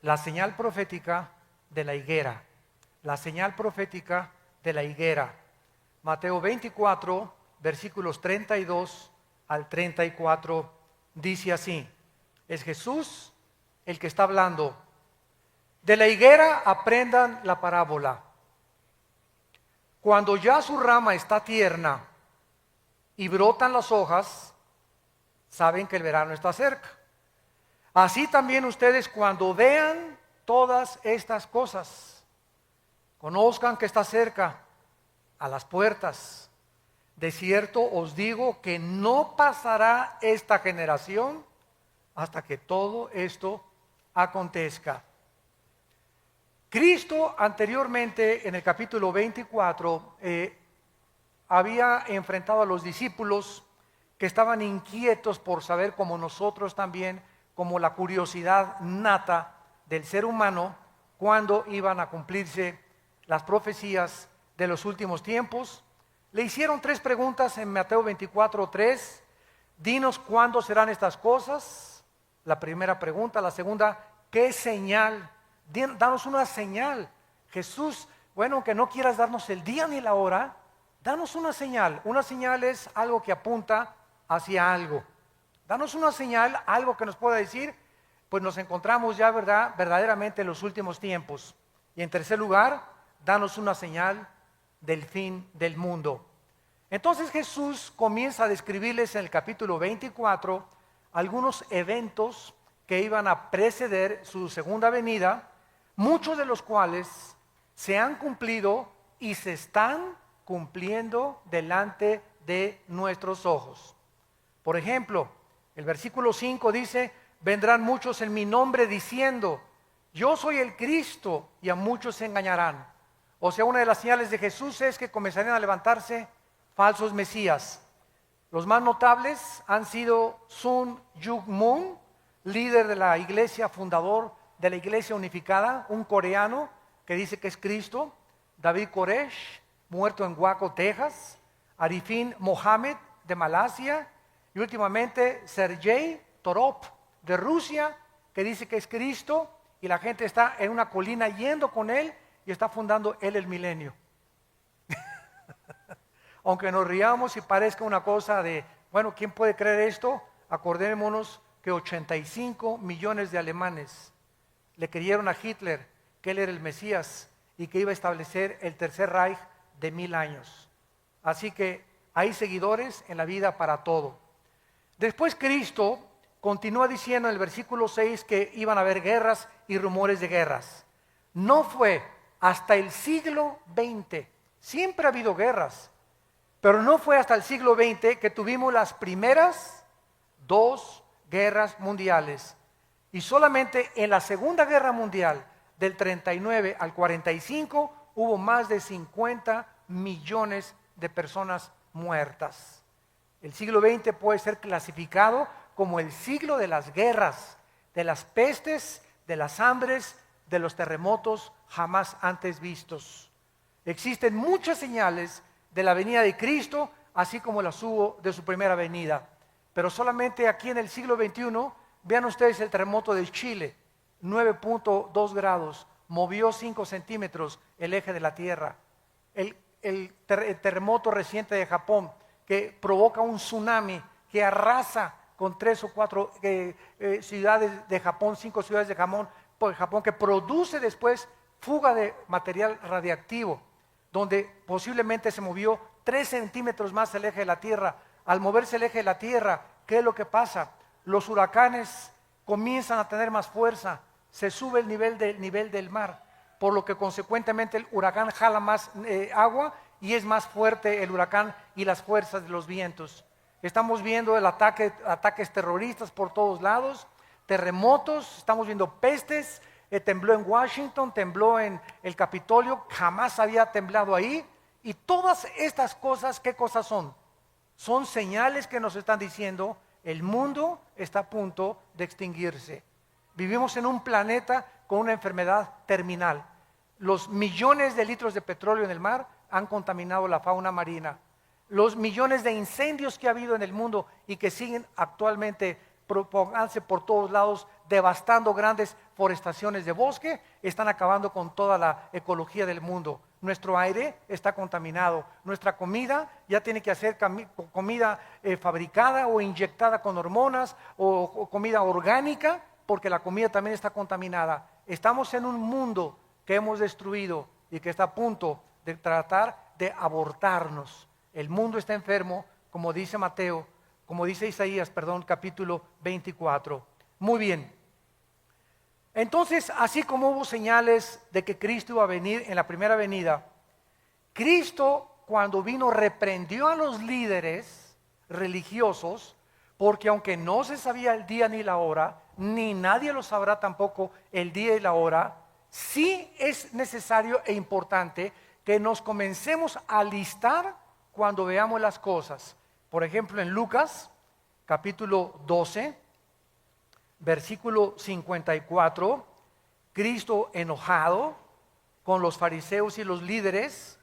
la señal profética de la higuera. La señal profética de la higuera. Mateo 24, versículos 32 al 34, dice así. Es Jesús el que está hablando. De la higuera aprendan la parábola. Cuando ya su rama está tierna y brotan las hojas, saben que el verano está cerca. Así también ustedes, cuando vean todas estas cosas, conozcan que está cerca, a las puertas. De cierto os digo que no pasará esta generación hasta que todo esto acontezca. Cristo anteriormente, en el capítulo 24, había enfrentado a los discípulos que estaban inquietos por saber, como nosotros también, como la curiosidad nata del ser humano, cuándo iban a cumplirse las profecías de los últimos tiempos. Le hicieron 3 preguntas en Mateo 24:3. Dinos cuándo serán estas cosas. La primera pregunta. La segunda, ¿qué señal? Danos una señal. Jesús, bueno, aunque no quieras darnos el día ni la hora, danos una señal. Una señal es algo que apunta hacia algo. Danos una señal, algo que nos pueda decir, pues nos encontramos ya, ¿verdad?, verdaderamente en los últimos tiempos. Y en tercer lugar, danos una señal del fin del mundo. Entonces Jesús comienza a describirles en el capítulo 24 algunos eventos que iban a preceder su segunda venida, muchos de los cuales se han cumplido y se están cumpliendo delante de nuestros ojos. Por ejemplo, el versículo 5 dice: vendrán muchos en mi nombre diciendo, yo soy el Cristo, y a muchos se engañarán. O sea, una de las señales de Jesús es que comenzarían a levantarse falsos mesías. Los más notables han sido Sun Myung Moon, líder de la iglesia, fundador de la iglesia unificada, un coreano que dice que es Cristo; David Koresh, muerto en Waco, Texas; Arifin Mohammed de Malasia; y últimamente Sergei Torop de Rusia, que dice que es Cristo, y la gente está en una colina yendo con él y está fundando él el milenio. Aunque nos riamos y parezca una cosa de, bueno, ¿quién puede creer esto? Acordémonos que 85 millones de alemanes le creyeron a Hitler que él era el Mesías y que iba a establecer el tercer Reich de 1000 años. Así que hay seguidores en la vida para todo. Después Cristo continúa diciendo en el versículo 6 que iban a haber guerras y rumores de guerras. No fue hasta el siglo XX, siempre ha habido guerras, pero no fue hasta el siglo XX que tuvimos las primeras 2 guerras mundiales. Y solamente en la Segunda Guerra Mundial, del 39 al 45, hubo más de 50 millones de personas muertas. El siglo XX puede ser clasificado como el siglo de las guerras, de las pestes, de las hambres, de los terremotos jamás antes vistos. Existen muchas señales de la venida de Cristo, así como las hubo de su primera venida. Pero solamente aquí en el siglo XXI, vean ustedes el terremoto de Chile, 9.2 grados, movió 5 centímetros el eje de la Tierra. El terremoto reciente de Japón, que provoca un tsunami que arrasa con 3 o 4 ciudades de Japón, 5 ciudades de Japón, que produce después fuga de material radiactivo, donde posiblemente se movió 3 centímetros más el eje de la Tierra. Al moverse el eje de la Tierra, ¿qué es lo que pasa? Los huracanes comienzan a tener más fuerza, se sube el nivel del mar, por lo que consecuentemente el huracán jala más agua y es más fuerte el huracán y las fuerzas de los vientos. Estamos viendo ataques terroristas por todos lados, terremotos, estamos viendo pestes, tembló en Washington, tembló en el Capitolio, jamás había temblado ahí. Y todas estas cosas, ¿qué cosas son? Son señales que nos están diciendo el mundo está a punto de extinguirse. Vivimos en un planeta con una enfermedad terminal. Los millones de litros de petróleo en el mar han contaminado la fauna marina. Los millones de incendios que ha habido en el mundo y que siguen actualmente propagándose por todos lados devastando grandes forestaciones de bosque, están acabando con toda la ecología del mundo. Nuestro aire está contaminado, nuestra comida ya tiene que ser comida fabricada o inyectada con hormonas o comida orgánica, porque la comida también está contaminada. Estamos en un mundo que hemos destruido y que está a punto de tratar de abortarnos. El mundo está enfermo, como dice Isaías, capítulo 24. Muy bien. Entonces, así como hubo señales de que Cristo iba a venir en la primera venida, Cristo cuando vino reprendió a los líderes religiosos, porque aunque no se sabía el día ni la hora, ni nadie lo sabrá tampoco el día y la hora, sí es necesario e importante que nos comencemos a alistar cuando veamos las cosas. Por ejemplo, en Lucas, capítulo 12, versículo 54, Cristo enojado con los fariseos y los líderes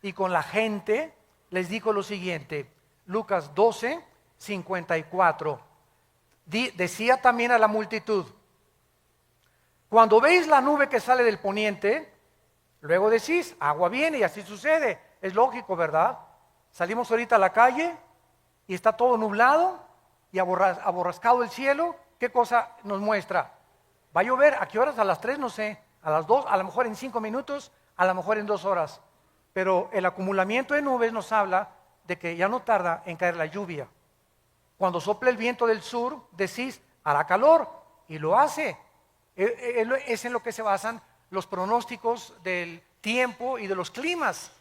y con la gente, les dijo lo siguiente, Lucas 12, 54, decía también a la multitud, cuando veis la nube que sale del poniente, luego decís, agua viene, y así sucede, es lógico, ¿verdad? Salimos ahorita a la calle y está todo nublado y aborrascado el cielo. ¿Qué cosa nos muestra? ¿Va a llover? ¿A qué horas? A las 3, no sé, a las 2, a lo mejor en 5 minutos, a lo mejor en 2 horas. Pero el acumulamiento de nubes nos habla de que ya no tarda en caer la lluvia. Cuando sopla el viento del sur, decís, hará calor, y lo hace. Es en lo que se basan los pronósticos del tiempo y de los climas.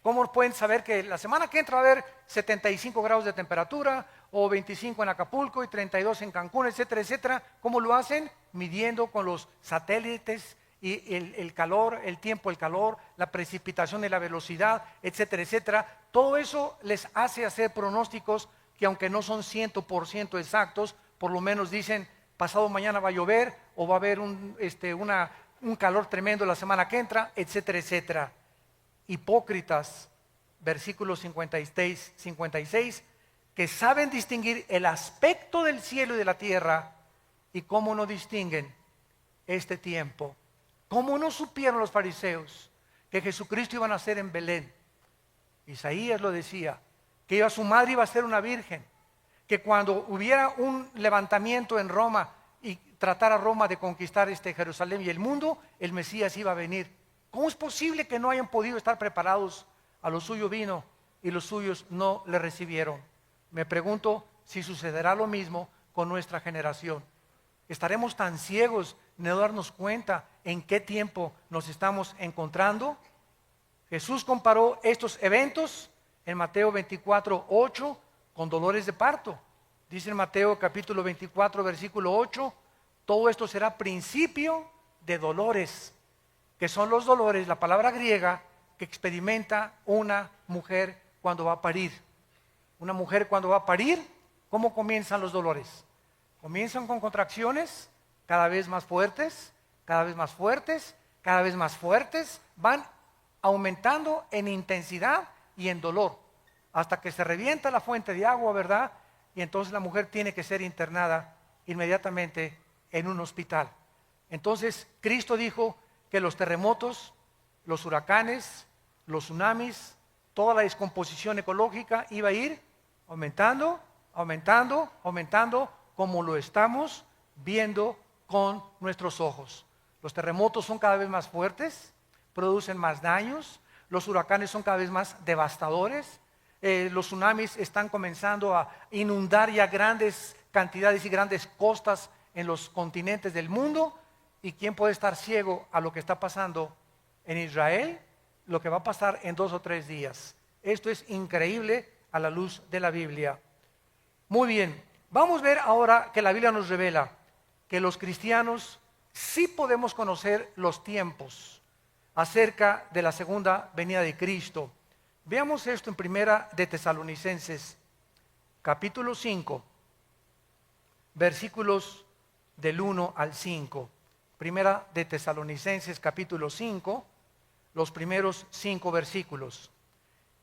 ¿Cómo pueden saber que la semana que entra va a haber 75 grados de temperatura, o 25 en Acapulco y 32 en Cancún, etcétera, etcétera? ¿Cómo lo hacen? Midiendo con los satélites y el calor, el tiempo, el calor, la precipitación y la velocidad, etcétera, etcétera. Todo eso les hace hacer pronósticos que aunque no son 100% exactos, por lo menos dicen, pasado mañana va a llover, o va a haber un calor tremendo la semana que entra, etcétera, etcétera. Hipócritas, versículos 56, que saben distinguir el aspecto del cielo y de la tierra, y cómo no distinguen este tiempo. ¿Cómo no supieron los fariseos que Jesucristo iba a nacer en Belén? Isaías lo decía, que su madre iba a ser una virgen, que cuando hubiera un levantamiento en Roma y tratara Roma de conquistar Jerusalén y el mundo, el Mesías iba a venir. ¿Cómo es posible que no hayan podido estar preparados? A lo suyo vino y los suyos no le recibieron. Me pregunto si sucederá lo mismo con nuestra generación. ¿Estaremos tan ciegos de no darnos cuenta en qué tiempo nos estamos encontrando? Jesús comparó estos eventos en Mateo 24, 8 con dolores de parto. Dice en Mateo capítulo 24, versículo 8, todo esto será principio de dolores, que son los dolores, la palabra griega que experimenta una mujer cuando va a parir. Una mujer cuando va a parir, ¿cómo comienzan los dolores? Comienzan con contracciones cada vez más fuertes, cada vez más fuertes, cada vez más fuertes, van aumentando en intensidad y en dolor, hasta que se revienta la fuente de agua, ¿verdad? Y entonces la mujer tiene que ser internada inmediatamente en un hospital. Entonces Cristo dijo que los terremotos, los huracanes, los tsunamis, toda la descomposición ecológica iba a ir aumentando, aumentando, aumentando, como lo estamos viendo con nuestros ojos. Los terremotos son cada vez más fuertes, producen más daños, los huracanes son cada vez más devastadores, los tsunamis están comenzando a inundar ya grandes cantidades y grandes costas en los continentes del mundo. ¿Y quién puede estar ciego a lo que está pasando en Israel? Lo que va a pasar en 2 o 3 días. Esto es increíble a la luz de la Biblia. Muy bien, vamos a ver ahora que la Biblia nos revela que los cristianos sí podemos conocer los tiempos acerca de la segunda venida de Cristo. Veamos esto en Primera de Tesalonicenses, capítulo 5, versículos del 1 al 5. Primera de Tesalonicenses, capítulo 5, los primeros 5 versículos.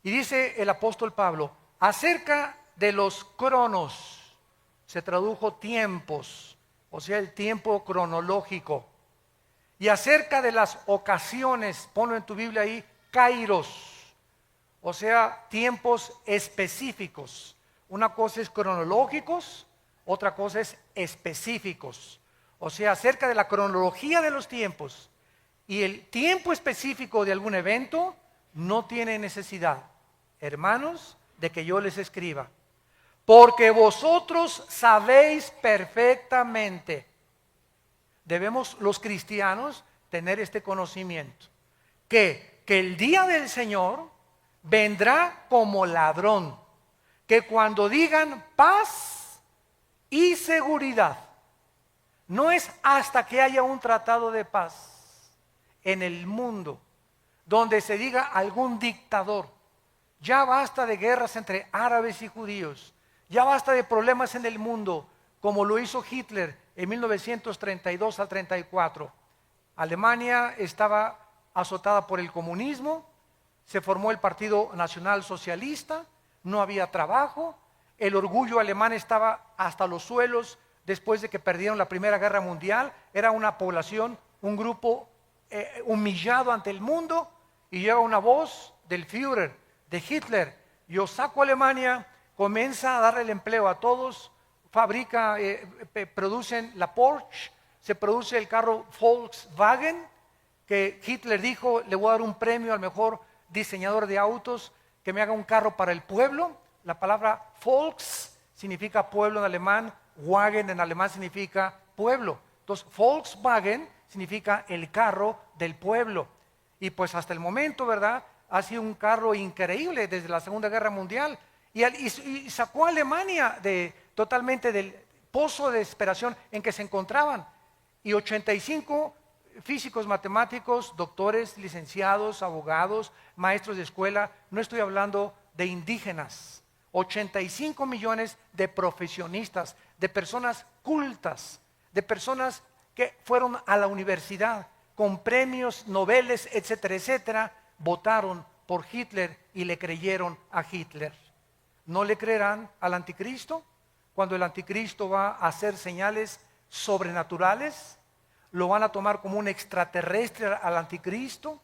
Y dice el apóstol Pablo, acerca de los cronos, se tradujo tiempos, o sea, el tiempo cronológico. Y acerca de las ocasiones, ponlo en tu Biblia ahí, kairos, o sea, tiempos específicos. Una cosa es cronológicos, otra cosa es específicos. O sea, acerca de la cronología de los tiempos y el tiempo específico de algún evento, no tiene necesidad, hermanos, de que yo les escriba. Porque vosotros sabéis perfectamente. Debemos los cristianos tener este conocimiento, que el día del Señor vendrá como ladrón, que cuando digan paz y seguridad, no es hasta que haya un tratado de paz en el mundo, donde se diga algún dictador, ya basta de guerras entre árabes y judíos, ya basta de problemas en el mundo, como lo hizo Hitler en 1932 al 34. Alemania estaba azotada por el comunismo, se formó el Partido Nacional Socialista, no había trabajo, el orgullo alemán estaba hasta los suelos después de que perdieron la Primera Guerra Mundial, era una población, un grupo humillado ante el mundo, y llega una voz del Führer, de Hitler: yo saco a Alemania, comienza a darle el empleo a todos, fabrica, producen la Porsche, se produce el carro Volkswagen, que Hitler dijo: le voy a dar un premio al mejor diseñador de autos que me haga un carro para el pueblo. La palabra Volks significa pueblo en alemán, Wagen en alemán significa pueblo. Entonces Volkswagen significa el carro del pueblo. Y pues hasta el momento, ¿verdad?, ha sido un carro increíble desde la Segunda Guerra Mundial. Y sacó a Alemania totalmente del pozo de desesperación en que se encontraban. Y 85 físicos, matemáticos, doctores, licenciados, abogados, maestros de escuela, no estoy hablando de indígenas, 85 millones de profesionistas, de personas cultas, de personas que fueron a la universidad con premios Nobel, etcétera, etcétera, votaron por Hitler y le creyeron a Hitler. ¿No le creerán al anticristo? Cuando el anticristo va a hacer señales sobrenaturales, lo van a tomar como un extraterrestre al anticristo,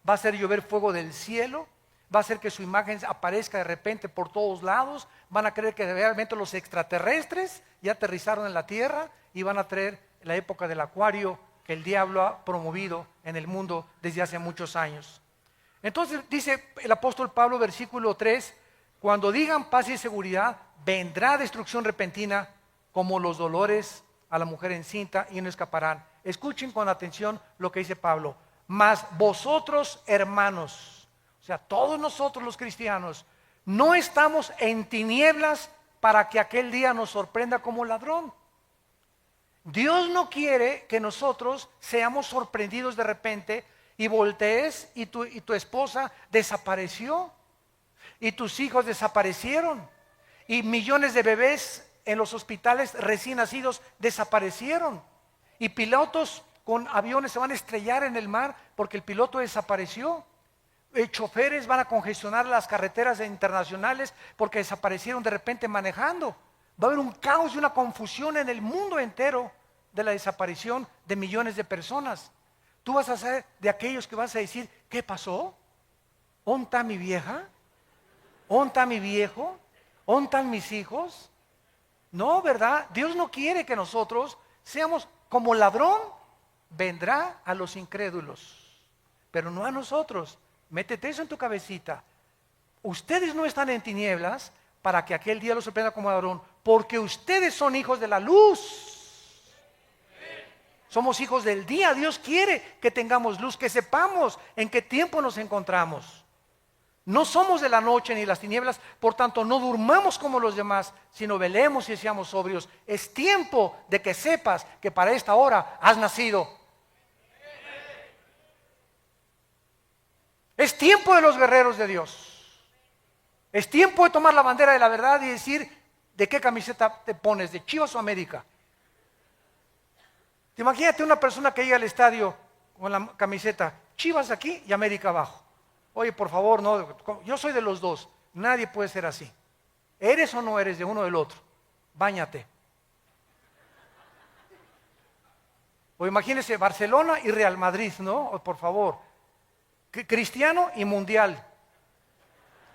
va a hacer llover fuego del cielo, va a hacer que su imagen aparezca de repente por todos lados, van a creer que realmente los extraterrestres ya aterrizaron en la tierra y van a traer la época del acuario que el diablo ha promovido en el mundo desde hace muchos años. Entonces dice el apóstol Pablo, versículo 3, cuando digan paz y seguridad, vendrá destrucción repentina como los dolores a la mujer encinta y no escaparán. Escuchen con atención lo que dice Pablo. Mas vosotros, hermanos, o sea, todos nosotros los cristianos, no estamos en tinieblas para que aquel día nos sorprenda como ladrón. Dios no quiere que nosotros seamos sorprendidos de repente y voltees y tu esposa desapareció y tus hijos desaparecieron y millones de bebés en los hospitales recién nacidos desaparecieron y pilotos con aviones se van a estrellar en el mar porque el piloto desapareció. Choferes van a congestionar las carreteras internacionales porque desaparecieron de repente manejando. Va a haber un caos y una confusión en el mundo entero de la desaparición de millones de personas. Tú vas a ser de aquellos que vas a decir: ¿qué pasó? ¿Dónde está mi vieja? ¿Dónde está mi viejo? ¿Dónde están mis hijos? No, ¿verdad? Dios no quiere que nosotros seamos como ladrón. Vendrá a los incrédulos, pero no a nosotros. Métete eso en tu cabecita. Ustedes no están en tinieblas para que aquel día los sorprenda como ladrón, porque ustedes son hijos de la luz. Somos hijos del día. Dios quiere que tengamos luz, que sepamos en qué tiempo nos encontramos. No somos de la noche ni las tinieblas, por tanto no durmamos como los demás, sino velemos y seamos sobrios. Es tiempo de que sepas que para esta hora has nacido. Es tiempo de los guerreros de Dios. Es tiempo de tomar la bandera de la verdad y decir: ¿de qué camiseta te pones? ¿De Chivas o América? Te imagínate una persona que llega al estadio con la camiseta Chivas aquí y América abajo. Oye, por favor, no, yo soy de los dos. Nadie puede ser así. ¿Eres o no eres de uno o del otro? Báñate. O imagínense Barcelona y Real Madrid, ¿no? Por favor. Cristiano y mundial.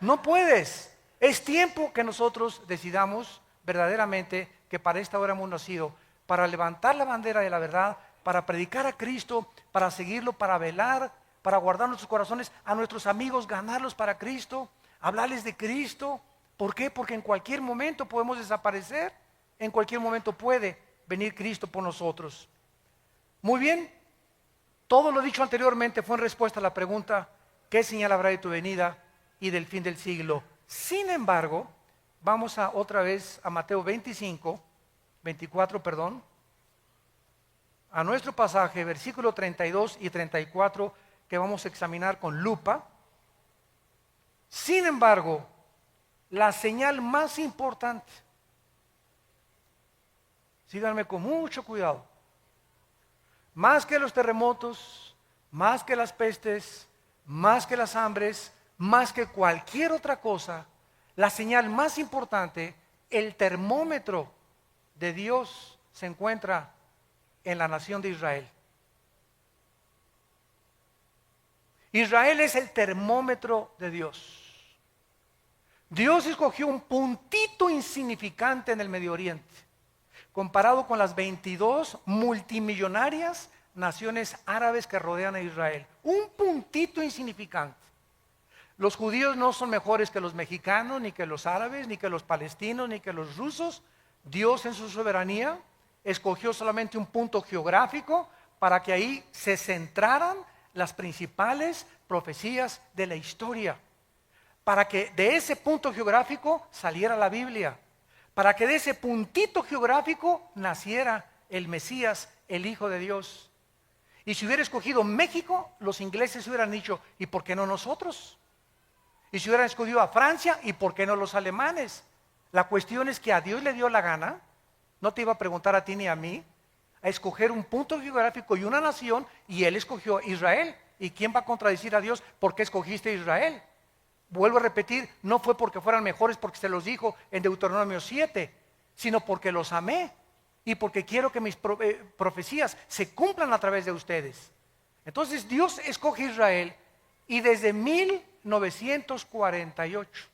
No puedes. Es tiempo que nosotros decidamos verdaderamente que para esta hora hemos nacido, para levantar la bandera de la verdad, para predicar a Cristo, para seguirlo, para velar, para guardar nuestros corazones, a nuestros amigos, ganarlos para Cristo, hablarles de Cristo. ¿Por qué? Porque en cualquier momento podemos desaparecer, en cualquier momento puede venir Cristo por nosotros. Muy bien, todo lo dicho anteriormente fue en respuesta a la pregunta, ¿qué señal habrá de tu venida y del fin del siglo? Sin embargo, vamos otra vez a Mateo 24, a nuestro pasaje, versículo 32 y 34, que vamos a examinar con lupa. Sin embargo, la señal más importante, síganme con mucho cuidado, más que los terremotos, más que las pestes, más que las hambres, más que cualquier otra cosa, la señal más importante, el termómetro de Dios se encuentra en la nación de Israel. Israel es el termómetro de Dios. Dios escogió un puntito insignificante en el Medio Oriente, comparado con las 22 multimillonarias naciones árabes que rodean a Israel. Un puntito insignificante. Los judíos no son mejores que los mexicanos, ni que los árabes, ni que los palestinos, ni que los rusos. Dios en su soberanía escogió solamente un punto geográfico para que ahí se centraran las principales profecías de la historia. Para que de ese punto geográfico saliera la Biblia. Para que de ese puntito geográfico naciera el Mesías, el Hijo de Dios. Y si hubiera escogido México, los ingleses hubieran dicho, ¿y por qué no nosotros? Y si hubieran escogido a Francia, ¿y por qué no los alemanes? La cuestión es que a Dios le dio la gana, no te iba a preguntar a ti ni a mí, a escoger un punto geográfico y una nación, y Él escogió Israel. ¿Y quién va a contradecir a Dios? ¿Por qué escogiste Israel? Vuelvo a repetir, no fue porque fueran mejores porque se los dijo en Deuteronomio 7, sino porque los amé y porque quiero que mis profecías se cumplan a través de ustedes. Entonces Dios escoge Israel y desde 1948,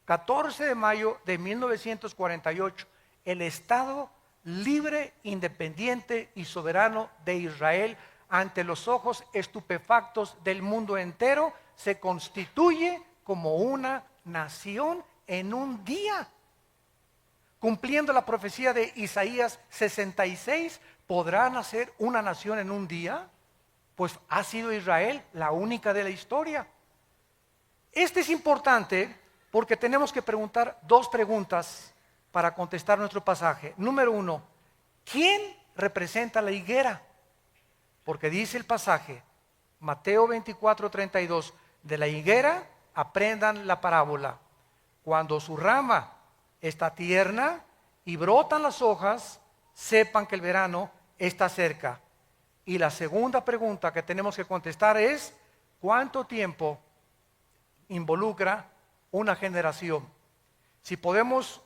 14 de mayo de 1948, el Estado libre, independiente y soberano de Israel, ante los ojos estupefactos del mundo entero, se constituye como una nación en un día. Cumpliendo la profecía de Isaías 66, ¿podrá nacer una nación en un día? Pues ha sido Israel la única de la historia. Este es importante porque tenemos que preguntar dos preguntas para contestar nuestro pasaje. Número uno, ¿quién representa la higuera? Porque dice el pasaje, Mateo 24:32, de la higuera aprendan la parábola. Cuando su rama está tierna y brotan las hojas, sepan que el verano está cerca. Y la segunda pregunta que tenemos que contestar es, ¿cuánto tiempo involucra una generación? Si podemos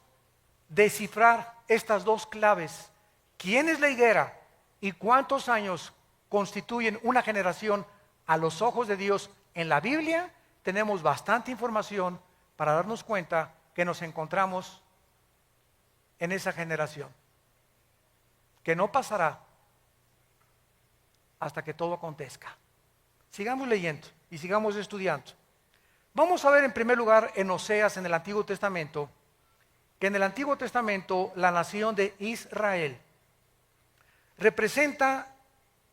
descifrar estas dos claves, ¿quién es la higuera y cuántos años constituyen una generación a los ojos de Dios en la Biblia? Tenemos bastante información para darnos cuenta que nos encontramos en esa generación, que no pasará hasta que todo acontezca. Sigamos leyendo y sigamos estudiando. Vamos a ver en primer lugar en Oseas, en el Antiguo Testamento, que en el Antiguo Testamento la nación de Israel representa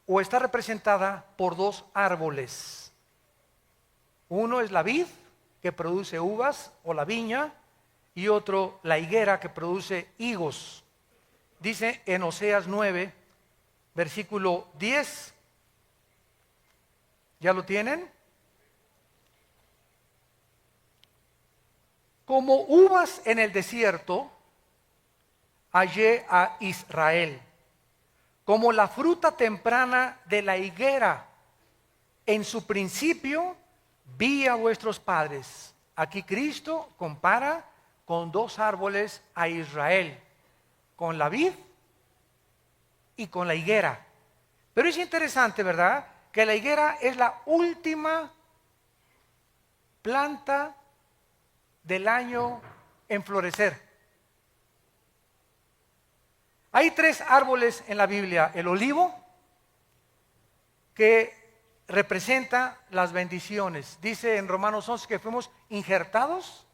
o está representada por dos árboles. Uno es la vid, que produce uvas, o la viña, y otro la higuera, que produce higos. Dice en Oseas 9, versículo 10, ¿ya lo tienen? Como uvas en el desierto, hallé a Israel, como la fruta temprana de la higuera. En su principio vi a vuestros padres. Aquí Cristo compara con dos árboles a Israel, con la vid y con la higuera. Pero es interesante, ¿verdad? Que la higuera es la última planta del año en florecer. Hay 3 árboles en la Biblia: el olivo, que representa las bendiciones. Dice en Romanos 11 que fuimos injertados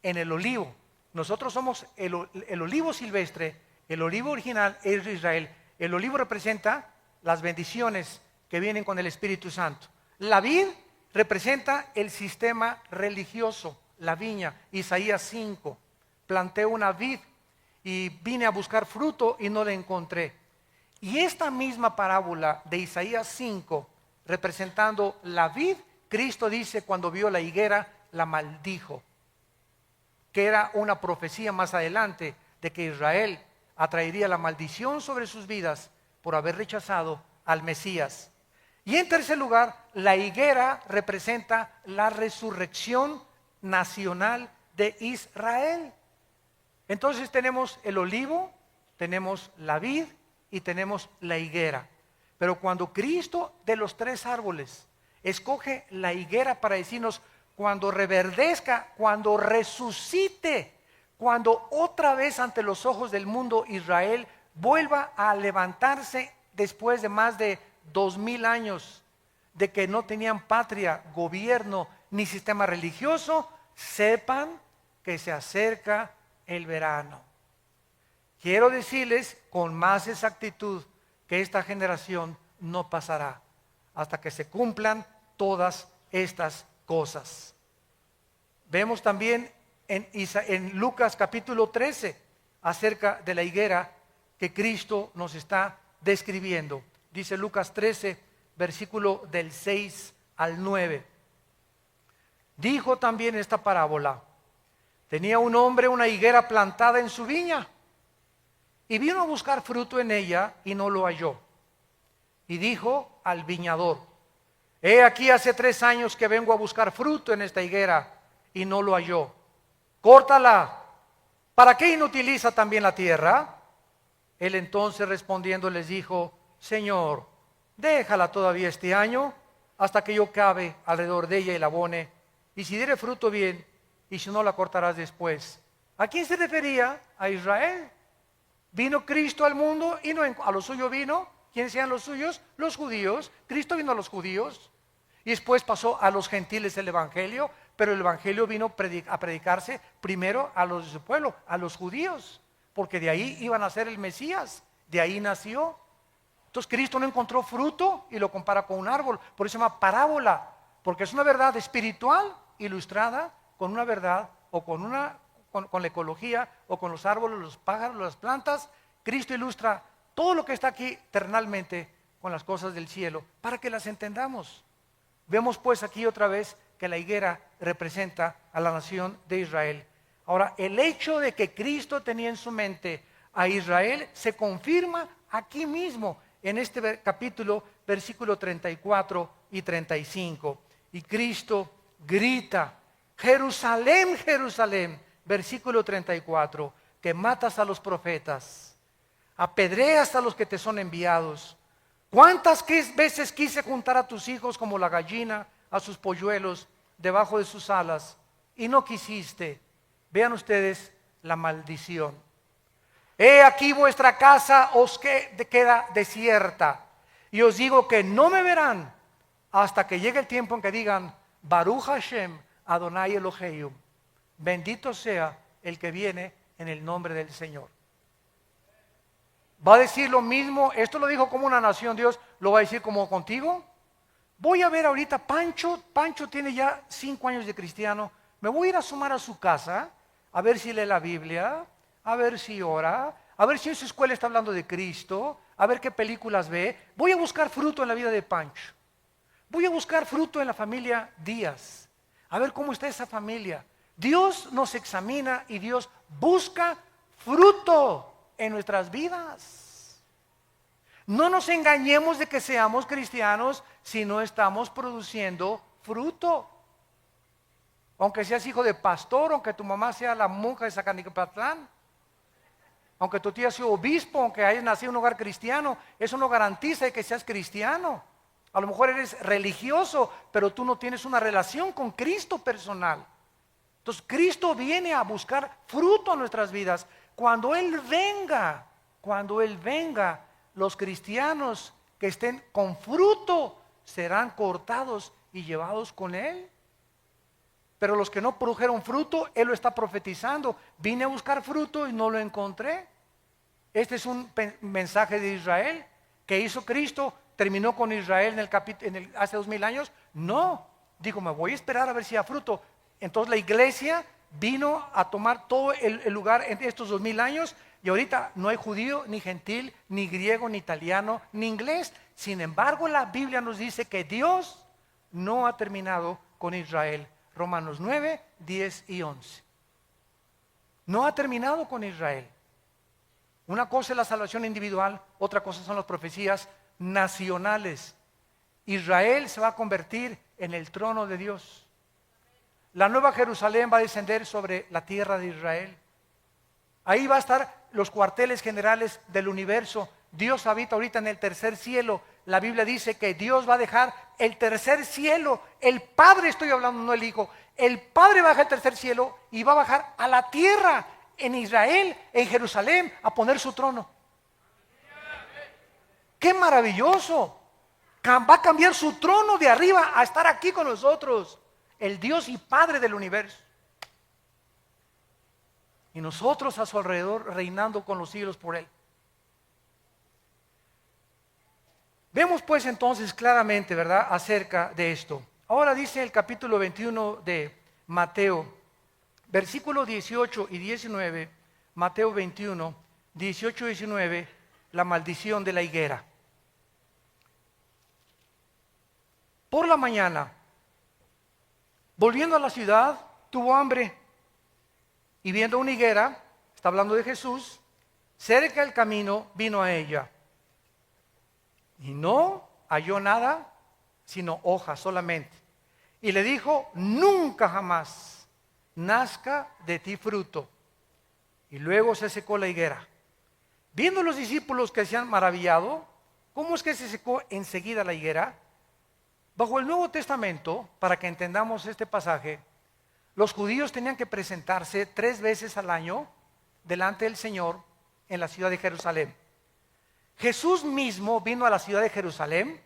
en el olivo. Nosotros somos el olivo silvestre, el olivo original es de Israel. El olivo representa las bendiciones que vienen con el Espíritu Santo. La vid representa el sistema religioso, la viña. Isaías 5, planté una vid y vine a buscar fruto y no la encontré. Y esta misma parábola de Isaías 5, representando la vid, Cristo dice cuando vio la higuera, la maldijo, que era una profecía más adelante de que Israel atraería la maldición sobre sus vidas por haber rechazado al Mesías. Y en tercer lugar, la higuera representa la resurrección nacional de Israel. Entonces tenemos el olivo, tenemos la vid y tenemos la higuera. Pero cuando Cristo, de los 3 árboles, escoge la higuera para decirnos: cuando reverdezca, cuando resucite, cuando otra vez ante los ojos del mundo Israel vuelva a levantarse después de más de 2000 años de que no tenían patria, gobierno ni sistema religioso, sepan que se acerca el verano. Quiero decirles con más exactitud que esta generación no pasará hasta que se cumplan todas estas cosas. Vemos también en Lucas capítulo 13 acerca de la higuera que Cristo nos está describiendo. Dice Lucas 13, versículo del 6 al 9. Dijo también esta parábola: tenía un hombre una higuera plantada en su viña, y vino a buscar fruto en ella y no lo halló. Y dijo al viñador: he aquí hace 3 años que vengo a buscar fruto en esta higuera y no lo halló. Córtala. ¿Para qué inutiliza también la tierra? Él entonces respondiendo les dijo: Señor, déjala todavía este año hasta que yo cabe alrededor de ella y la abone, y si diere fruto bien, y si no la cortarás después. ¿A quién se refería? A Israel. Vino Cristo al mundo y no a los suyos vino. ¿Quiénes eran los suyos? Los judíos. Cristo vino a los judíos y después pasó a los gentiles el evangelio, pero el evangelio vino a predicarse primero a los de su pueblo, a los judíos, porque de ahí iban a ser el Mesías, de ahí nació. Entonces Cristo no encontró fruto y lo compara con un árbol, por eso se llama parábola, porque es una verdad espiritual ilustrada con una verdad o con la ecología o con los árboles, los pájaros, las plantas. Cristo ilustra todo lo que está aquí terrenalmente con las cosas del cielo para que las entendamos. Vemos pues aquí otra vez que la higuera representa a la nación de Israel. Ahora, el hecho de que Cristo tenía en su mente a Israel se confirma aquí mismo en este capítulo, versículo 34 y 35. Y Cristo grita: Jerusalén, Jerusalén, versículo 34, que matas a los profetas, apedreas a los que te son enviados. ¿Cuántas veces quise juntar a tus hijos como la gallina a sus polluelos debajo de sus alas, y no quisiste? Vean ustedes la maldición. He aquí vuestra casa os queda desierta, y os digo que no me verán hasta que llegue el tiempo en que digan: Baruch Hashem Adonai Elohim, bendito sea el que viene en el nombre del Señor. ¿Va a decir lo mismo? Esto lo dijo como una nación, Dios lo va a decir como contigo. Voy a ver ahorita, Pancho tiene ya 5 años de cristiano, me voy a ir a sumar a su casa, a ver si lee la Biblia, a ver si ora, a ver si en su escuela está hablando de Cristo, a ver qué películas ve. Voy a buscar fruto en la vida de Pancho, voy a buscar fruto en la familia Díaz, a ver cómo está esa familia. Dios nos examina y Dios busca fruto en nuestras vidas. No nos engañemos de que seamos cristianos si no estamos produciendo fruto. Aunque seas hijo de pastor, aunque tu mamá sea la monja de Zacanicapatlán. Aunque tu tío sea obispo, aunque hayas nacido en un hogar cristiano, eso no garantiza que seas cristiano. A lo mejor eres religioso, pero tú no tienes una relación con Cristo personal. Entonces Cristo viene a buscar fruto en nuestras vidas. Cuando Él venga, los cristianos que estén con fruto serán cortados y llevados con Él. Pero los que no produjeron fruto, Él lo está profetizando. Vine a buscar fruto y no lo encontré. Este es un mensaje de Israel que hizo Cristo. ¿Terminó con Israel hace 2000 años? No, dijo, me voy a esperar a ver si da fruto. Entonces la iglesia vino a tomar todo el lugar en estos 2000 años y ahorita no hay judío, ni gentil, ni griego, ni italiano, ni inglés. Sin embargo, la Biblia nos dice que Dios no ha terminado con Israel. Romanos 9, 10 y 11. No ha terminado con Israel. Una cosa es la salvación individual, otra cosa son las profecías nacionales. Israel se va a convertir en el trono de Dios. La nueva Jerusalén va a descender sobre la tierra de Israel. Ahí va a estar los cuarteles generales del universo. Dios habita ahorita en el tercer cielo. La Biblia dice que Dios va a dejar el tercer cielo. El Padre, estoy hablando, no el Hijo. El Padre va a dejar el tercer cielo y va a bajar a la tierra, en Israel, en Jerusalén, a poner su trono. ¡Qué maravilloso! Va a cambiar su trono de arriba a estar aquí con nosotros. El Dios y Padre del universo. Y nosotros a su alrededor reinando con los siglos por Él. Vemos pues entonces claramente, ¿verdad?, acerca de esto. Ahora dice el capítulo 21 de Mateo, versículos 18 y 19, Mateo 21, 18 y 19, la maldición de la higuera. Por la mañana, volviendo a la ciudad, tuvo hambre y viendo una higuera, está hablando de Jesús, cerca del camino vino a ella. Y no halló nada, sino hojas solamente. Y le dijo, nunca jamás nazca de ti fruto. Y luego se secó la higuera. Viendo los discípulos que se han maravillado, ¿cómo es que se secó enseguida la higuera? Bajo el Nuevo Testamento, para que entendamos este pasaje, los judíos tenían que presentarse 3 veces al año delante del Señor en la ciudad de Jerusalén. Jesús mismo vino a la ciudad de Jerusalén,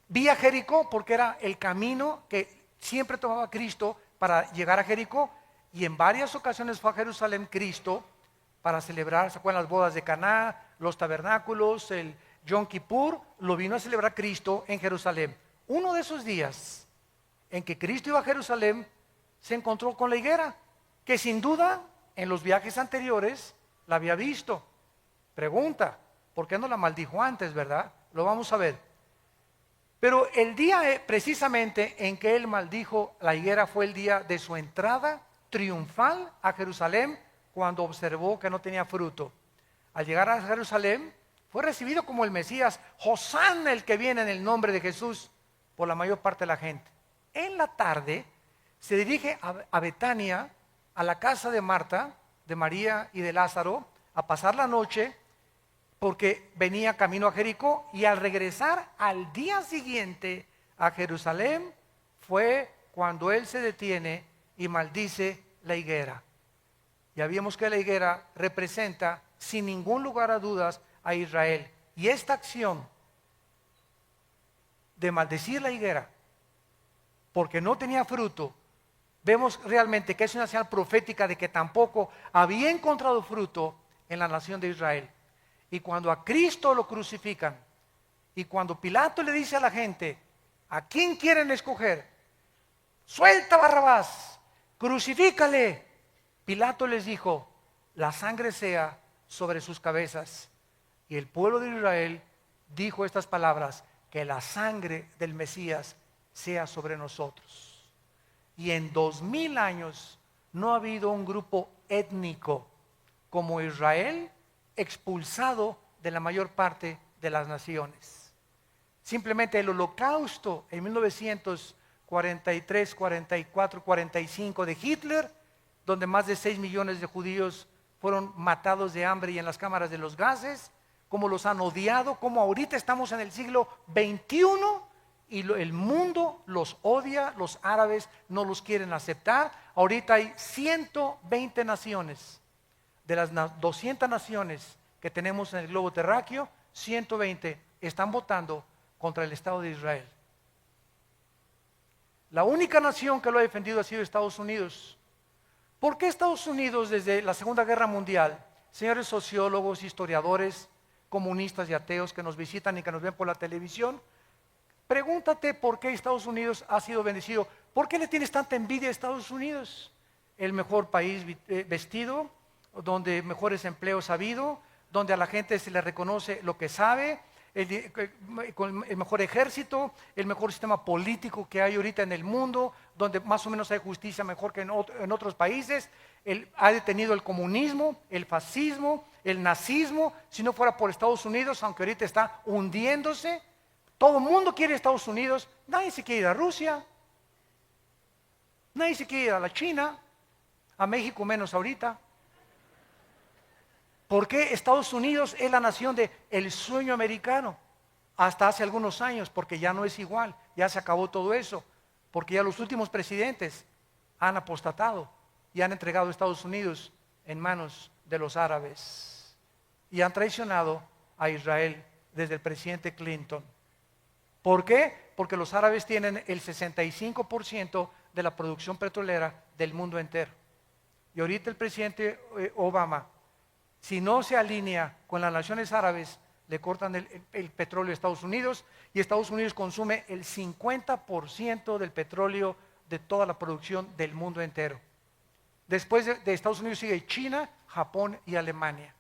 vía Jericó, porque era el camino que siempre tomaba Cristo para llegar a Jericó, y en varias ocasiones fue a Jerusalén Cristo para celebrar, ¿se acuerdan las bodas de Caná, los tabernáculos, el Yom Kippur? Lo vino a celebrar Cristo en Jerusalén. Uno de esos días en que Cristo iba a Jerusalén, se encontró con la higuera, que sin duda en los viajes anteriores la había visto. Pregunta, ¿por qué no la maldijo antes, verdad? Lo vamos a ver. Pero el día precisamente en que él maldijo la higuera fue el día de su entrada triunfal a Jerusalén, cuando observó que no tenía fruto. Al llegar a Jerusalén, fue recibido como el Mesías, Hosana, el que viene en el nombre de Jesús, por la mayor parte de la gente. En la tarde se dirige a Betania, a la casa de Marta, de María y de Lázaro, a pasar la noche, porque venía camino a Jericó, y al regresar al día siguiente a Jerusalén, fue cuando él se detiene y maldice la higuera. Ya vimos que la higuera representa, sin ningún lugar a dudas, a Israel. Y esta acción de maldecir la higuera, porque no tenía fruto, vemos realmente que es una señal profética de que tampoco había encontrado fruto en la nación de Israel. Y cuando a Cristo lo crucifican, y cuando Pilato le dice a la gente, ¿a quién quieren escoger? Suelta a Barrabás, crucifícale. Pilato les dijo, la sangre sea sobre sus cabezas. Y el pueblo de Israel dijo estas palabras, que la sangre del Mesías sea sobre nosotros. Y en 2000 años no ha habido un grupo étnico como Israel expulsado de la mayor parte de las naciones. Simplemente el holocausto en 1943, 44, 45 de Hitler, donde más de 6 millones de judíos fueron matados de hambre y en las cámaras de los gases, cómo los han odiado, cómo ahorita estamos en el siglo XXI y el mundo los odia, los árabes no los quieren aceptar. Ahorita hay 120 naciones, de las 200 naciones que tenemos en el globo terráqueo, 120 están votando contra el Estado de Israel. La única nación que lo ha defendido ha sido Estados Unidos. ¿Por qué Estados Unidos desde la Segunda Guerra Mundial? Señores sociólogos, historiadores, comunistas y ateos que nos visitan y que nos ven por la televisión, pregúntate por qué Estados Unidos ha sido bendecido. ¿Por qué le tienes tanta envidia a Estados Unidos? El mejor país vestido, donde mejores empleos ha habido, donde a la gente se le reconoce lo que sabe, con el mejor ejército, el mejor sistema político que hay ahorita en el mundo, donde más o menos hay justicia mejor que en otros países. Ha detenido el comunismo, el fascismo, el nazismo. Si no fuera por Estados Unidos, aunque ahorita está hundiéndose, todo el mundo quiere Estados Unidos. Nadie se quiere ir a Rusia, nadie se quiere ir a la China, a México menos ahorita. ¿Por qué Estados Unidos es la nación del sueño americano? Hasta hace algunos años, porque ya no es igual, ya se acabó todo eso, porque ya los últimos presidentes han apostatado y han entregado a Estados Unidos en manos de los árabes y han traicionado a Israel desde el presidente Clinton. ¿Por qué? Porque los árabes tienen el 65% de la producción petrolera del mundo entero. Y ahorita el presidente Obama, si no se alinea con las naciones árabes, le cortan el petróleo a Estados Unidos y Estados Unidos consume el 50% del petróleo de toda la producción del mundo entero. Después de Estados Unidos sigue China, Japón y Alemania.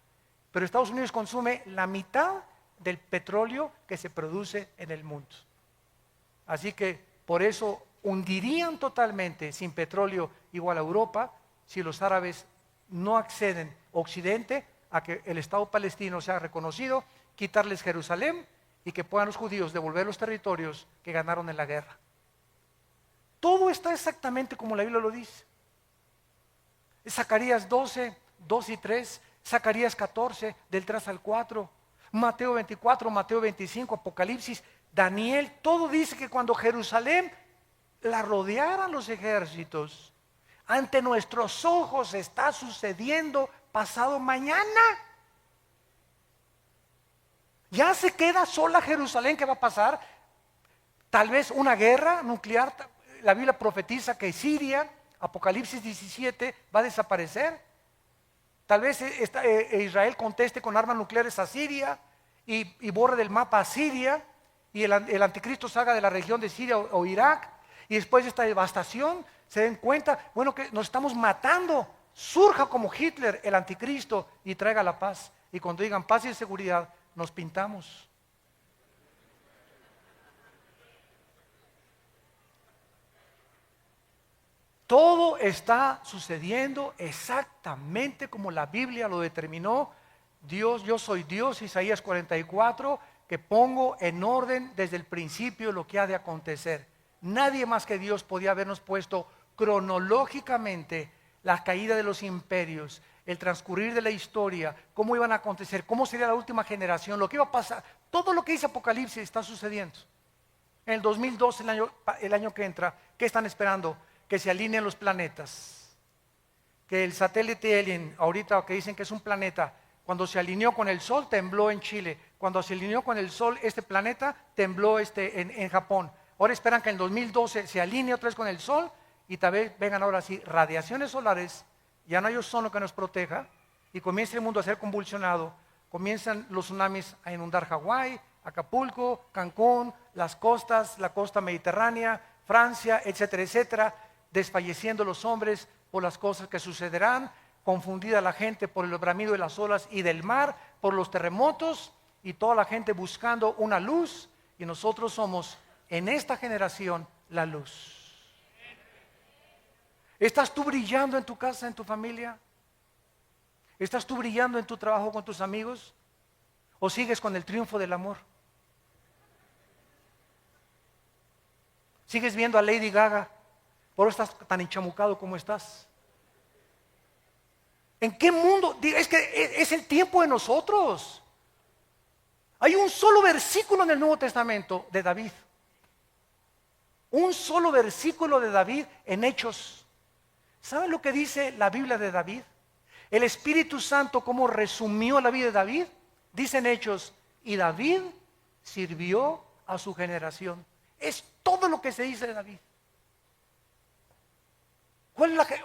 Pero Estados Unidos consume la mitad del petróleo que se produce en el mundo. Así que por eso hundirían totalmente sin petróleo igual a Europa si los árabes no acceden Occidente a que el Estado palestino sea reconocido, quitarles Jerusalén y que puedan los judíos devolver los territorios que ganaron en la guerra. Todo está exactamente como la Biblia lo dice. Zacarías 12, 2 y 3, Zacarías 14, del 3 al 4, Mateo 24, Mateo 25, Apocalipsis, Daniel, todo dice que cuando Jerusalén la rodearan los ejércitos, ante nuestros ojos está sucediendo pasado mañana. Ya se queda sola Jerusalén. ¿Qué va a pasar? Tal vez una guerra nuclear. La Biblia profetiza que Siria, Apocalipsis 17, va a desaparecer. Tal vez Israel conteste con armas nucleares a Siria y borre del mapa a Siria y el anticristo salga de la región de Siria o Irak, y después de esta devastación se den cuenta, bueno, que nos estamos matando, surja como Hitler el anticristo y traiga la paz. Y cuando digan paz y seguridad, nos pintamos. Todo está sucediendo exactamente como la Biblia lo determinó. Dios, yo soy Dios, Isaías 44, que pongo en orden desde el principio lo que ha de acontecer. Nadie más que Dios podía habernos puesto cronológicamente la caída de los imperios, el transcurrir de la historia, cómo iban a acontecer, cómo sería la última generación, lo que iba a pasar. Todo lo que dice Apocalipsis está sucediendo. En el 2012, el año que entra, ¿qué están esperando? Que se alineen los planetas. Que el satélite Alien, ahorita que dicen que es un planeta, cuando se alineó con el Sol, tembló en Chile. Cuando se alineó con el Sol, este planeta, tembló en Japón. Ahora esperan que en el 2012 se alinee otra vez con el Sol y tal vez vengan ahora sí radiaciones solares, ya no hay ozono que nos proteja y comienza el mundo a ser convulsionado, comienzan los tsunamis a inundar Hawái, Acapulco, Cancún, las costas, la costa mediterránea, Francia, etcétera, etcétera, desfalleciendo los hombres por las cosas que sucederán, confundida la gente por el bramido de las olas y del mar, por los terremotos y toda la gente buscando una luz, y nosotros somos en esta generación la luz. ¿Estás tú brillando en tu casa, en tu familia? ¿Estás tú brillando en tu trabajo con tus amigos? ¿O sigues con el triunfo del amor? ¿Sigues viendo a Lady Gaga? ¿Por eso estás tan enchamucado como estás? ¿En qué mundo? Es que es el tiempo de nosotros. Hay un solo versículo en el Nuevo Testamento de David. Un solo versículo de David en Hechos. ¿Saben lo que dice la Biblia de David? El Espíritu Santo, ¿cómo resumió la vida de David? Dice en Hechos, y David sirvió a su generación. Es todo lo que se dice de David.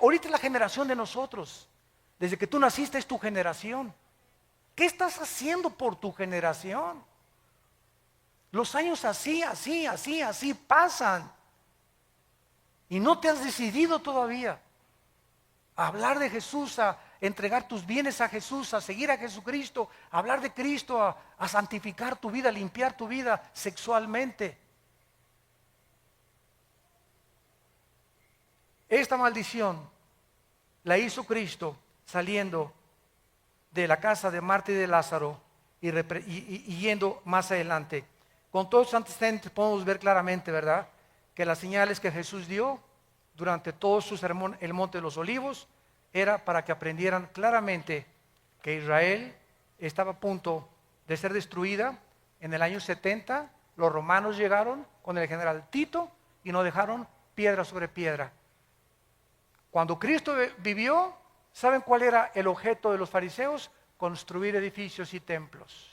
Ahorita es la generación de nosotros. Desde que tú naciste es tu generación. ¿Qué estás haciendo por tu generación? Los años así pasan. Y no te has decidido todavía a hablar de Jesús, a entregar tus bienes a Jesús, a seguir a Jesucristo, a hablar de Cristo, a santificar tu vida, a limpiar tu vida sexualmente. Esta maldición la hizo Cristo saliendo de la casa de Marta y de Lázaro y yendo más adelante. Con todos los antecedentes podemos ver claramente, ¿verdad?, que las señales que Jesús dio durante todo su sermón, el Monte de los Olivos, era para que aprendieran claramente que Israel estaba a punto de ser destruida. En el año 70, los romanos llegaron con el general Tito y no dejaron piedra sobre piedra. Cuando Cristo vivió, ¿saben cuál era el objeto de los fariseos? Construir edificios y templos.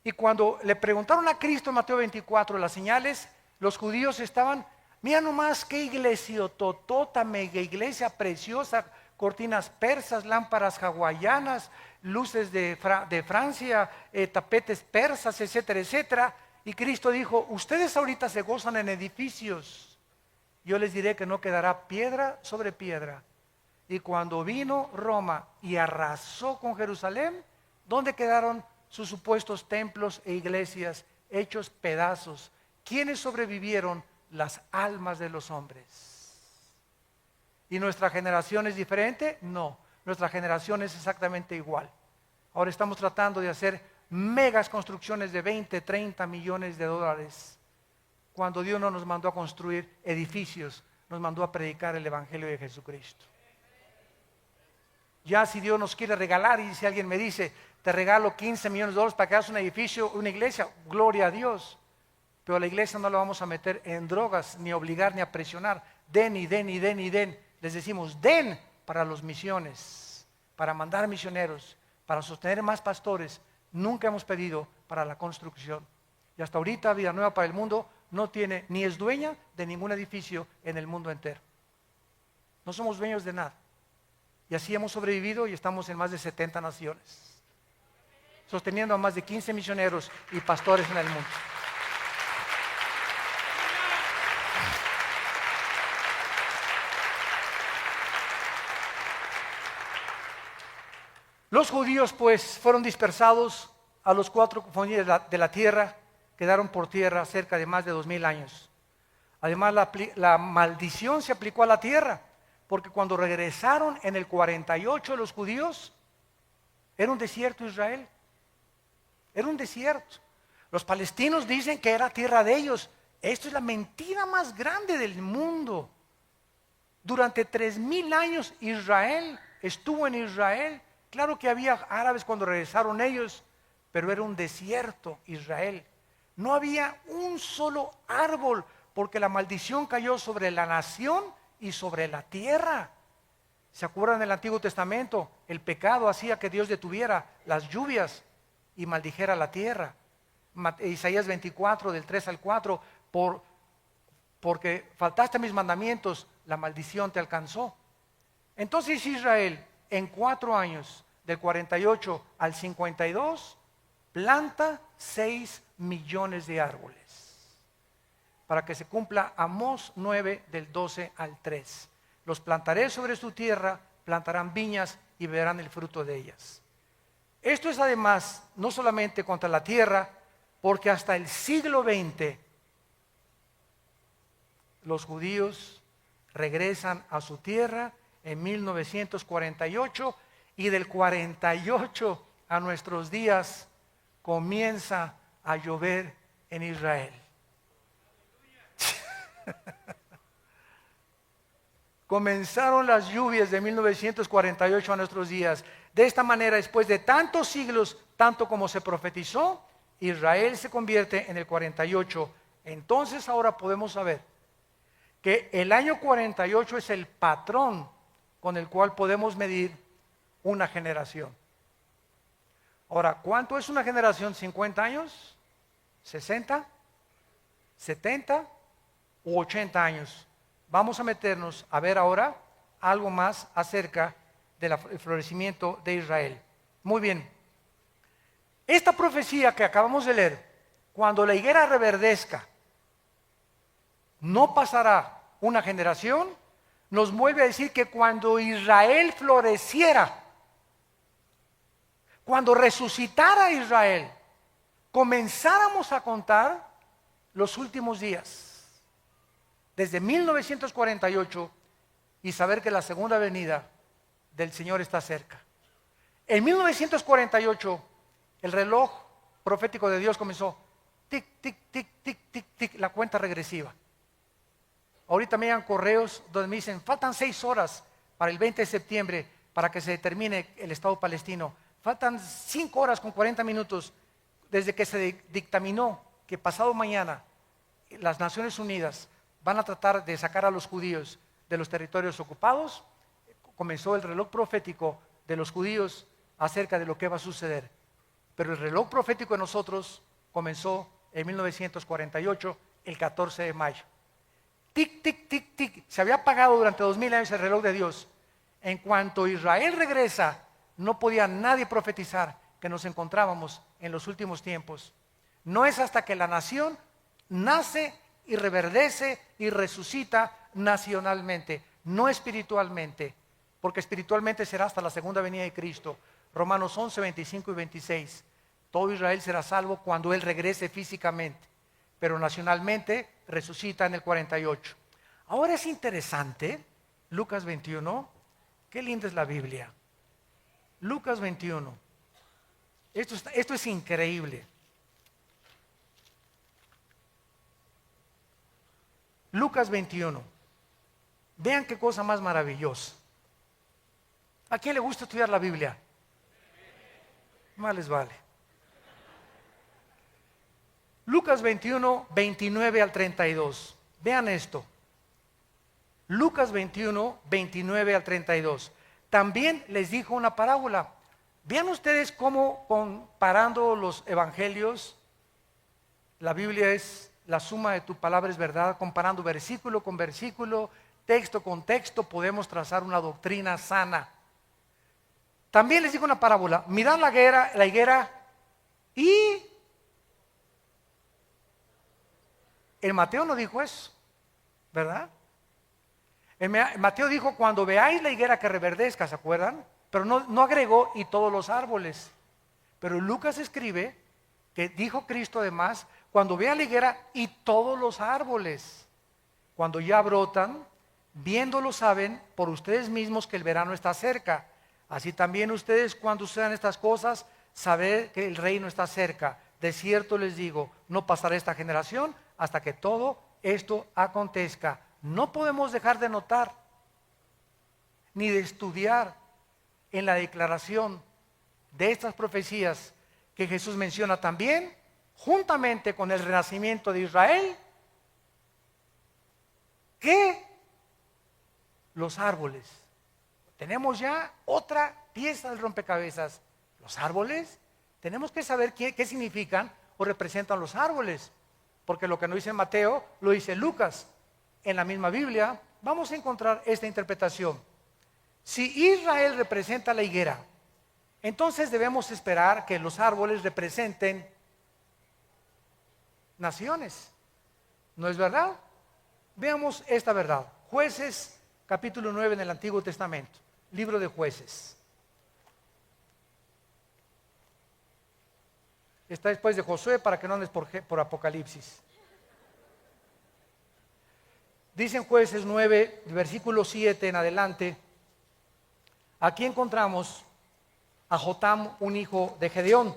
Y cuando le preguntaron a Cristo en Mateo 24 las señales, los judíos estaban, mira nomás qué iglesia totota, mega iglesia preciosa, cortinas persas, lámparas hawaianas, luces de Francia, tapetes persas, etcétera, etcétera. Y Cristo dijo, ustedes ahorita se gozan en edificios, yo les diré que no quedará piedra sobre piedra. Y cuando vino Roma y arrasó con Jerusalén, ¿dónde quedaron sus supuestos templos e iglesias hechos pedazos? ¿Quiénes sobrevivieron? Las almas de los hombres. ¿Y nuestra generación es diferente? No, nuestra generación es exactamente igual. Ahora estamos tratando de hacer megas construcciones de 20, 30 millones de dólares, cuando Dios no nos mandó a construir edificios, nos mandó a predicar el Evangelio de Jesucristo. Ya si Dios nos quiere regalar, y si alguien me dice, te regalo 15 millones de dólares para que hagas un edificio, una iglesia, gloria a Dios. Pero a la iglesia no la vamos a meter en drogas, ni a obligar, ni a presionar. Den y den y den y den. Les decimos, den para las misiones, para mandar misioneros, para sostener más pastores. Nunca hemos pedido para la construcción. Y hasta ahorita Vida Nueva para el Mundo no tiene, ni es dueña de ningún edificio en el mundo entero. No somos dueños de nada. Y así hemos sobrevivido y estamos en más de 70 naciones, sosteniendo a más de 15 misioneros y pastores en el mundo. Los judíos pues fueron dispersados a los 4 confines de la tierra, quedaron por tierra cerca de más de 2000 años. Además la maldición se aplicó a la tierra, porque cuando regresaron en el 48 los judíos, era un desierto Israel, era un desierto. Los palestinos dicen que era tierra de ellos. Esto es la mentira más grande del mundo. Durante 3000 años Israel estuvo en Israel. Claro que había árabes cuando regresaron ellos, pero era un desierto Israel. No había un solo árbol, porque la maldición cayó sobre la nación y sobre la tierra. ¿Se acuerdan del Antiguo Testamento? El pecado hacía que Dios detuviera las lluvias y maldijera la tierra. Isaías 24, del 3 al 4, porque faltaste a mis mandamientos, la maldición te alcanzó. Entonces Israel, en 4 años, del 48 al 52, planta 6 millones de árboles, para que se cumpla Amós 9, del 12 al 3. Los plantaré sobre su tierra, plantarán viñas y verán el fruto de ellas. Esto es además no solamente contra la tierra, porque hasta el siglo XX los judíos regresan a su tierra en 1948, y del 48 a nuestros días comienza a llover en Israel. comenzaron las lluvias de 1948 a nuestros días. De esta manera, después de tantos siglos, tanto como se profetizó, Israel se convierte en el 48. Entonces ahora podemos saber que el año 48 es el patrón con el cual podemos medir una generación. Ahora, ¿cuánto es una generación? ¿50 años? ¿60? ¿70? ¿U 80 años? Vamos a meternos a ver ahora algo más acerca del florecimiento de Israel. Muy bien. Esta profecía que acabamos de leer, cuando la higuera reverdezca, no pasará una generación, nos vuelve a decir que cuando Israel floreciera, cuando resucitara Israel, comenzáramos a contar los últimos días, desde 1948, y saber que la segunda venida del Señor está cerca. En 1948, el reloj profético de Dios comenzó, tic, tic, tic, tic, tic, tic, la cuenta regresiva. Ahorita me llegan correos donde me dicen, faltan 6 horas para el 20 de septiembre para que se determine el Estado palestino. Faltan 5 horas con 40 minutos desde que se dictaminó que pasado mañana las Naciones Unidas van a tratar de sacar a los judíos de los territorios ocupados. Comenzó el reloj profético de los judíos acerca de lo que va a suceder. Pero el reloj profético de nosotros comenzó en 1948, el 14 de mayo. Tic, tic, tic, tic. Se había apagado durante 2000 años el reloj de Dios. En cuanto Israel regresa, no podía nadie profetizar que nos encontrábamos en los últimos tiempos. No es hasta que la nación nace y reverdece y resucita nacionalmente, no espiritualmente, porque espiritualmente será hasta la segunda venida de Cristo. Romanos 11, 25 y 26. Todo Israel será salvo cuando Él regrese físicamente, pero nacionalmente resucita en el 48. Ahora es interesante, Lucas 21, qué linda es la Biblia. Lucas 21, esto es increíble. Lucas 21, vean qué cosa más maravillosa. ¿A quién le gusta estudiar la Biblia? Más les vale. Lucas 21, 29 al 32. Vean esto. Lucas 21, 29 al 32. También les dijo una parábola. Vean ustedes cómo comparando los evangelios, la Biblia es la suma de tu palabra es verdad, comparando versículo con versículo, texto con texto, podemos trazar una doctrina sana. También les digo una parábola, mirad la higuera y el Mateo no dijo eso, ¿verdad? Mateo dijo cuando veáis la higuera que reverdezca, ¿se acuerdan? Pero no agregó y todos los árboles. Pero Lucas escribe que dijo Cristo además, cuando vea la higuera y todos los árboles, cuando ya brotan, viéndolo saben por ustedes mismos que el verano está cerca. Así también ustedes cuando sucedan estas cosas, saber que el reino está cerca. De cierto les digo, no pasará esta generación hasta que todo esto acontezca. No podemos dejar de notar, ni de estudiar en la declaración de estas profecías que Jesús menciona también, juntamente con el renacimiento de Israel, que los árboles. Tenemos ya otra pieza del rompecabezas. Los árboles, tenemos que saber qué significan o representan los árboles, porque lo que no dice Mateo, lo dice Lucas. En la misma Biblia vamos a encontrar esta interpretación. Si Israel representa la higuera, entonces debemos esperar que los árboles representen naciones. ¿No es verdad? Veamos esta verdad. Jueces, capítulo 9 en el Antiguo Testamento. Libro de Jueces. Está después de Josué para que no andes por Apocalipsis. Dice en Jueces 9, versículo 7 en adelante, aquí encontramos a Jotam, un hijo de Gedeón.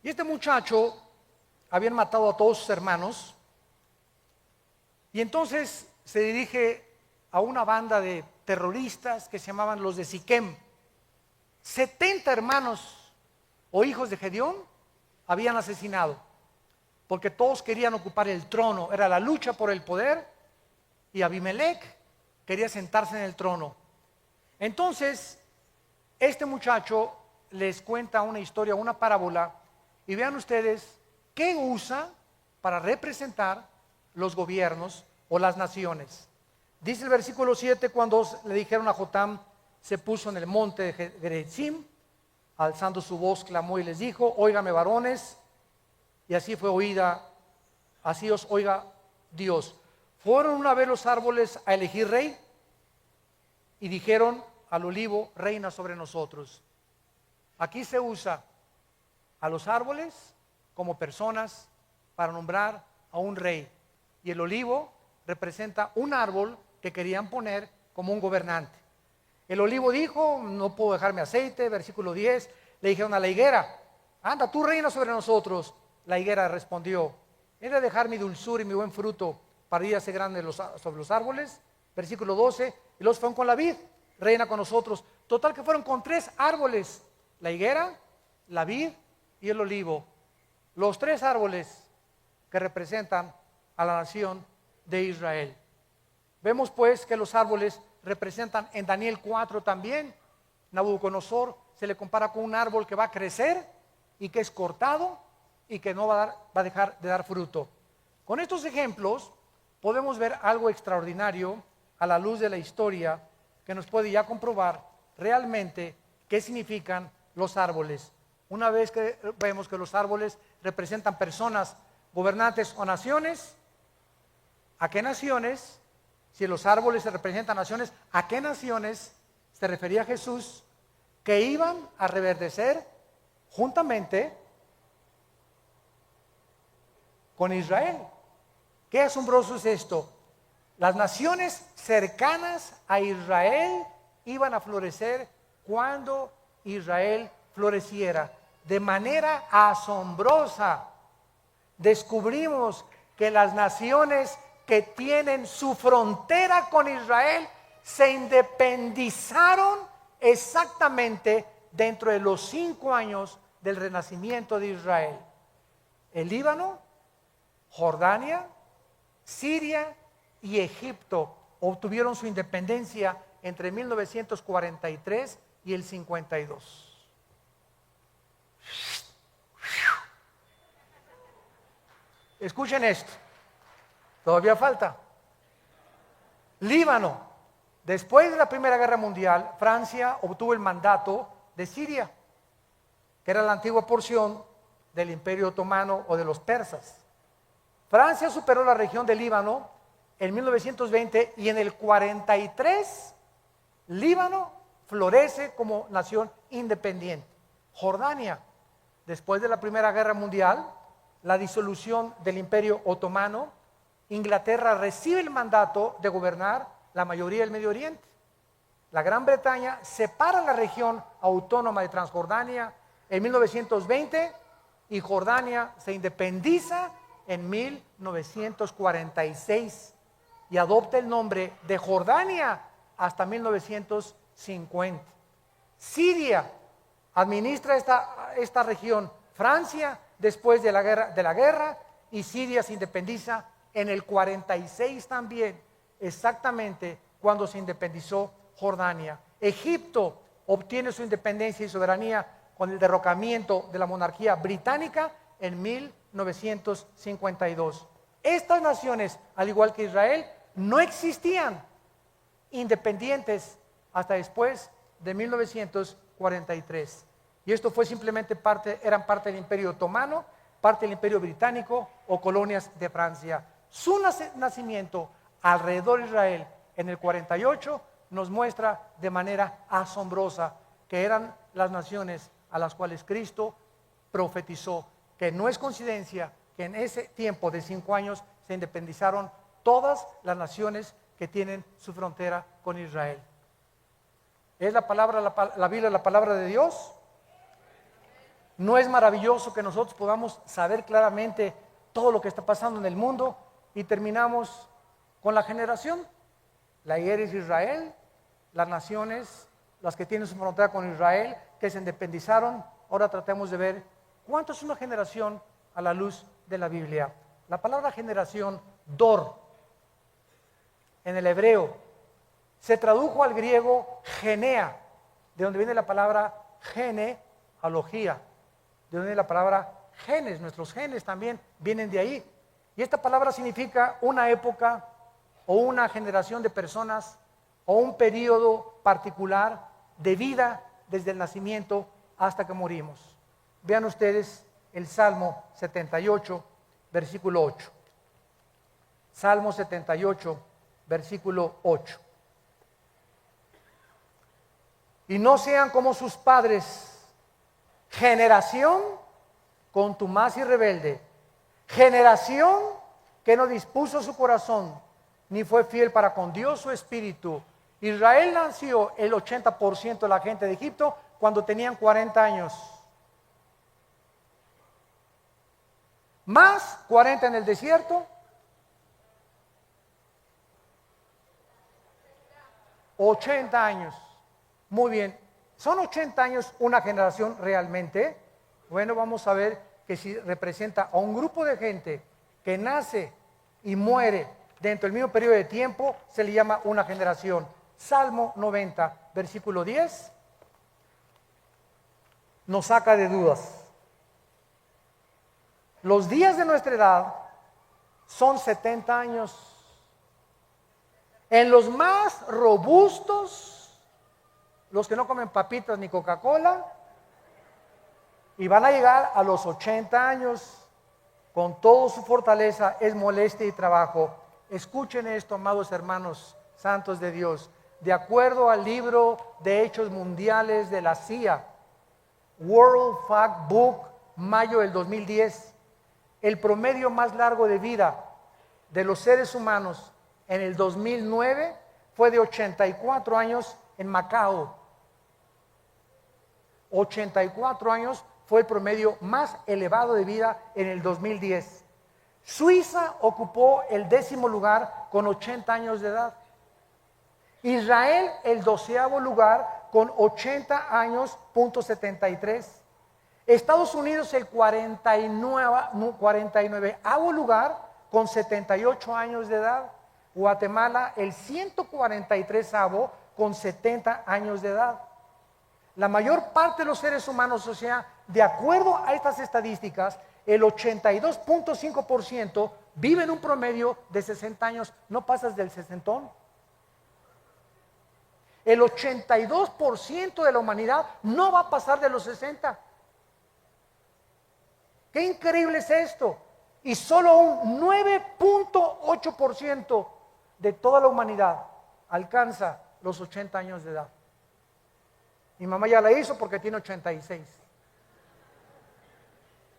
Y este muchacho habían matado a todos sus hermanos, y entonces se dirige a una banda de terroristas que se llamaban los de Siquem. 70 hermanos o hijos de Gedeón habían asesinado, porque todos querían ocupar el trono, era la lucha por el poder, y Abimelech quería sentarse en el trono. Entonces, este muchacho les cuenta una historia, una parábola, y vean ustedes qué usa para representar los gobiernos o las naciones. Dice el versículo 7, cuando le dijeron a Jotam, se puso en el monte de Gerizim, alzando su voz, clamó y les dijo: óigame, varones, y así fue oída, así os oiga Dios. Fueron una vez los árboles a elegir rey, y dijeron al olivo: reina sobre nosotros. Aquí se usa a los árboles como personas para nombrar a un rey, y el olivo representa un árbol que querían poner como un gobernante. El olivo dijo: no puedo dejarme aceite. Versículo 10, le dijeron a la higuera: anda, tú reina sobre nosotros. La higuera respondió: he de dejar mi dulzura y mi buen fruto para ir a ser grande sobre los árboles. Versículo 12, y los fueron con la vid: reina con nosotros. Total que fueron con 3 árboles: la higuera, la vid y el olivo. Los 3 árboles que representan a la nación de Israel. Vemos pues que los árboles representan en Daniel 4 también. Nabucodonosor se le compara con un árbol que va a crecer y que es cortado y que no va a dejar de dar fruto. Con estos ejemplos podemos ver algo extraordinario a la luz de la historia que nos puede ya comprobar realmente qué significan los árboles. Una vez que vemos que los árboles representan personas, gobernantes o naciones, ¿a qué naciones? Si los árboles se representan naciones, ¿a qué naciones se refería Jesús que iban a reverdecer juntamente con Israel? Qué asombroso es esto. Las naciones cercanas a Israel iban a florecer cuando Israel floreciera. De manera asombrosa descubrimos que las naciones que tienen su frontera con Israel se independizaron exactamente dentro de los 5 años del renacimiento de Israel. El Líbano, Jordania, Siria y Egipto obtuvieron su independencia entre 1943 y el 52. Escuchen esto, todavía falta. Líbano, después de la Primera Guerra Mundial, Francia obtuvo el mandato de Siria, que era la antigua porción del Imperio Otomano o de los persas. Francia superó la región del Líbano en 1920 y en el 43 Líbano florece como nación independiente. Jordania, después de la Primera Guerra Mundial, la disolución del Imperio Otomano, Inglaterra recibe el mandato de gobernar la mayoría del Medio Oriente. La Gran Bretaña separa la región autónoma de Transjordania en 1920 y Jordania se independiza en 1946 y adopta el nombre de Jordania hasta 1950. Siria administra esta región Francia después de la guerra, y Siria se independiza en el 46 también, exactamente cuando se independizó Jordania. Egipto obtiene su independencia y soberanía con el derrocamiento de la monarquía británica en 1952. Estas naciones, al igual que Israel, no existían independientes hasta después de 1943. Y esto fue simplemente eran parte del Imperio Otomano, parte del Imperio Británico o colonias de Francia. Su nacimiento alrededor de Israel en el 48 nos muestra de manera asombrosa que eran las naciones a las cuales Cristo profetizó, que no es coincidencia que en ese tiempo de 5 años se independizaron todas las naciones que tienen su frontera con Israel. ¿Es la Biblia la palabra de Dios? ¿No es maravilloso que nosotros podamos saber claramente todo lo que está pasando en el mundo? Y terminamos con la generación. La IER es Israel, las naciones, las que tienen su frontera con Israel, que se independizaron. Ahora tratemos de ver cuánto es una generación a la luz de la Biblia. La palabra generación, dor, en el hebreo, se tradujo al griego genea, de donde viene la palabra genealogía, de donde viene la palabra genes. Nuestros genes también vienen de ahí. Y esta palabra significa una época o una generación de personas o un periodo particular de vida desde el nacimiento hasta que morimos. Vean ustedes el Salmo 78, versículo 8. Salmo 78, versículo 8. Y no sean como sus padres, generación contumaz y rebelde, generación que no dispuso su corazón, ni fue fiel para con Dios su espíritu. Israel nació el 80% de la gente de Egipto cuando tenían 40 años. Más 40 en el desierto. 80 años. Muy bien. ¿Son 80 años una generación realmente? Bueno, vamos a ver que si representa a un grupo de gente que nace y muere dentro del mismo periodo de tiempo, se le llama una generación. Salmo 90, versículo 10, nos saca de dudas. Los días de nuestra edad son 70 años. En los más robustos, los que no comen papitas ni Coca-Cola, y van a llegar a los 80 años con toda su fortaleza, es molestia y trabajo. Escuchen esto, amados hermanos santos de Dios. De acuerdo al libro de Hechos Mundiales de la CIA, World Factbook, mayo del 2010, el promedio más largo de vida de los seres humanos en el 2009 fue de 84 años en Macao. 84 años fue el promedio más elevado de vida en el 2010. Suiza ocupó el 10º lugar con 80 años de edad. Israel el 12º lugar con 80 años, .73. Estados Unidos el 49º lugar con 78 años de edad. Guatemala el 143º con 70 años de edad. La mayor parte de los seres humanos, o sea, de acuerdo a estas estadísticas, el 82.5% vive en un promedio de 60 años. No pasas del sesentón. El 82% de la humanidad no va a pasar de los 60. ¡Qué increíble es esto! Y solo un 9.8% de toda la humanidad alcanza los 80 años de edad. Mi mamá ya la hizo porque tiene 86.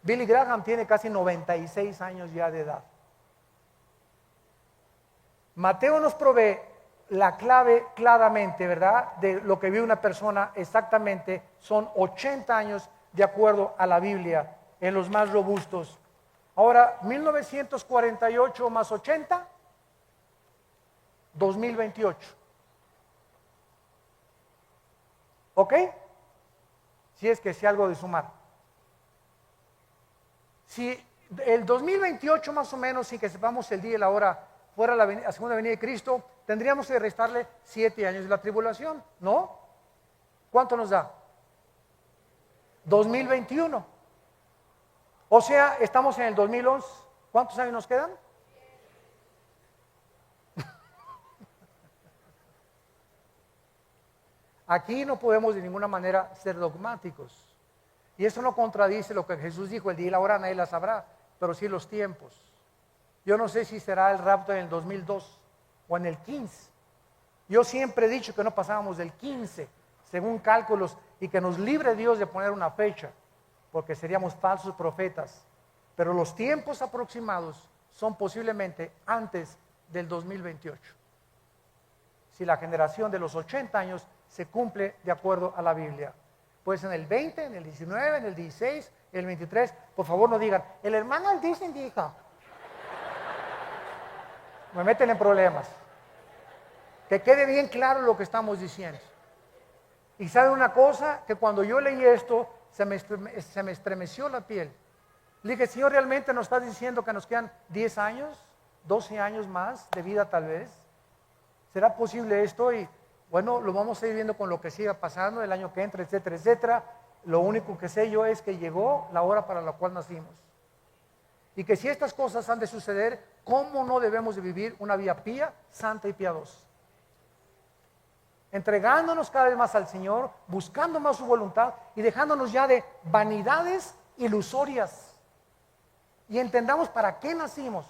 Billy Graham tiene casi 96 años ya de edad. Mateo nos provee la clave claramente, ¿verdad? De lo que vive una persona exactamente son 80 años de acuerdo a la Biblia, en los más robustos. Ahora, 1948 más 80, 2028. ¿Ok? Si es que sé algo de sumar. Si el 2028 más o menos, sin que sepamos el día y la hora, fuera la segunda venida de Cristo, tendríamos que restarle 7 años de la tribulación, ¿no? ¿Cuánto nos da? 2021. O sea, estamos en el 2011. ¿Cuántos años nos quedan? Aquí no podemos de ninguna manera ser dogmáticos. Y eso no contradice lo que Jesús dijo, el día y la hora nadie la sabrá, pero sí los tiempos. Yo no sé si será el rapto en el 2002 o en el 15. Yo siempre he dicho que no pasábamos del 15, según cálculos, y que nos libre Dios de poner una fecha, porque seríamos falsos profetas. Pero los tiempos aproximados son posiblemente antes del 2028. Si la generación de los 80 años se cumple de acuerdo a la Biblia. Pues en el 20, en el 19, en el 16, en el 23, por favor no digan, el hermano Disney dijo. Me meten en problemas. Que quede bien claro lo que estamos diciendo. Y sabe una cosa, que cuando yo leí esto, se me estremeció la piel. Le dije, Señor, ¿realmente nos estás diciendo que nos quedan 10 años, 12 años más de vida tal vez? ¿Será posible esto? Y bueno, lo vamos a ir viendo con lo que siga pasando el año que entra, etcétera, etcétera. Lo único que sé yo es que llegó la hora para la cual nacimos. Y que si estas cosas han de suceder, ¿cómo no debemos de vivir una vida pía, santa y piadosa? Entregándonos cada vez más al Señor, buscando más su voluntad y dejándonos ya de vanidades ilusorias. Y entendamos para qué nacimos.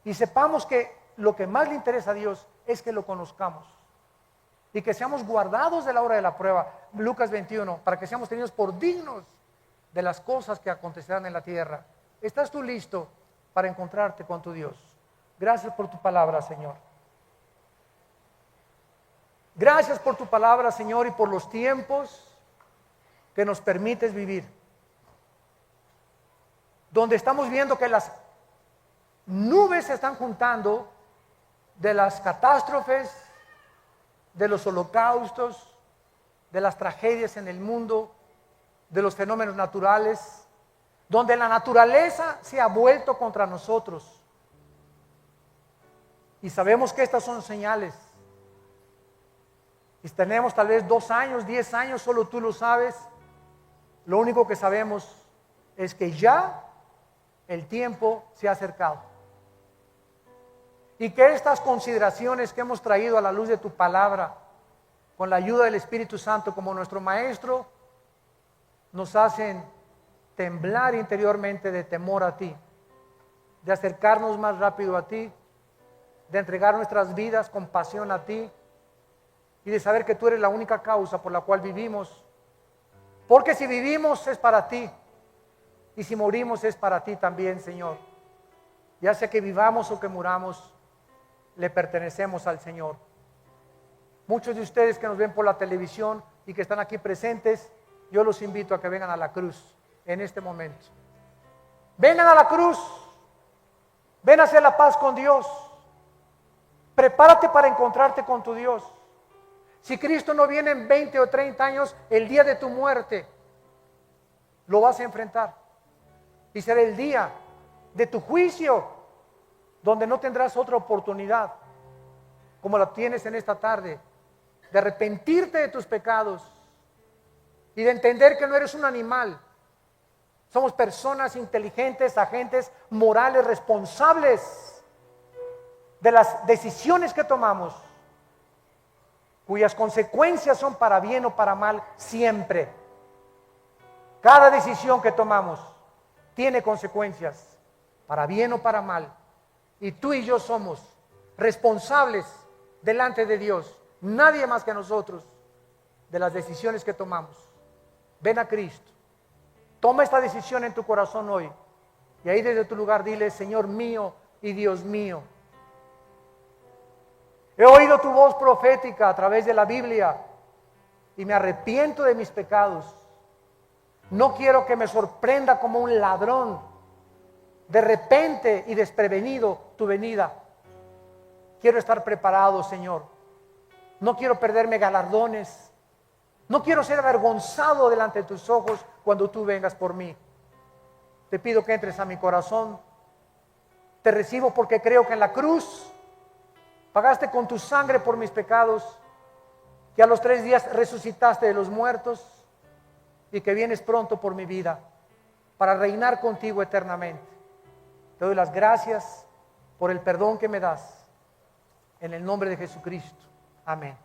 Y sepamos que lo que más le interesa a Dios es que lo conozcamos. Y que seamos guardados de la hora de la prueba. Lucas 21, para que seamos tenidos por dignos de las cosas que acontecerán en la tierra. ¿Estás tú listo para encontrarte con tu Dios? Gracias por tu palabra, Señor. Gracias por tu palabra, Señor, y por los tiempos que nos permites vivir. Donde estamos viendo que las nubes se están juntando de las catástrofes, de los holocaustos, de las tragedias en el mundo, de los fenómenos naturales, donde la naturaleza se ha vuelto contra nosotros. Y sabemos que estas son señales. Y tenemos tal vez 2 años, 10 años, solo tú lo sabes. Lo único que sabemos es que ya el tiempo se ha acercado. Y que estas consideraciones que hemos traído a la luz de tu palabra, con la ayuda del Espíritu Santo como nuestro Maestro, nos hacen temblar interiormente de temor a ti, de acercarnos más rápido a ti, de entregar nuestras vidas con pasión a ti y de saber que tú eres la única causa por la cual vivimos. Porque si vivimos es para ti y si morimos es para ti también, Señor. Ya sea que vivamos o que muramos, le pertenecemos al Señor. Muchos de ustedes que nos ven por la televisión y que están aquí presentes, yo los invito a que vengan a la cruz en este momento. Vengan a la cruz, ven a hacer la paz con Dios. Prepárate para encontrarte con tu Dios. Si Cristo no viene en 20 o 30 años, el día de tu muerte, lo vas a enfrentar. Y será el día de tu juicio, donde no tendrás otra oportunidad, como la tienes en esta tarde, de arrepentirte de tus pecados y de entender que no eres un animal. Somos personas inteligentes, agentes morales, responsables de las decisiones que tomamos, cuyas consecuencias son para bien o para mal siempre. Cada decisión que tomamos tiene consecuencias, para bien o para mal. Y tú y yo somos responsables delante de Dios, nadie más que nosotros, de las decisiones que tomamos. Ven a Cristo, toma esta decisión en tu corazón hoy, y ahí desde tu lugar dile: Señor mío y Dios mío, he oído tu voz profética a través de la Biblia y me arrepiento de mis pecados. No quiero que me sorprenda como un ladrón de repente y desprevenido tu venida. Quiero estar preparado, Señor. No quiero perderme galardones. No quiero ser avergonzado delante de tus ojos cuando tú vengas por mí. Te pido que entres a mi corazón. Te recibo porque creo que en la cruz pagaste con tu sangre por mis pecados, que a los 3 días resucitaste de los muertos y que vienes pronto por mi vida para reinar contigo eternamente. Te doy las gracias por el perdón que me das. En el nombre de Jesucristo. Amén.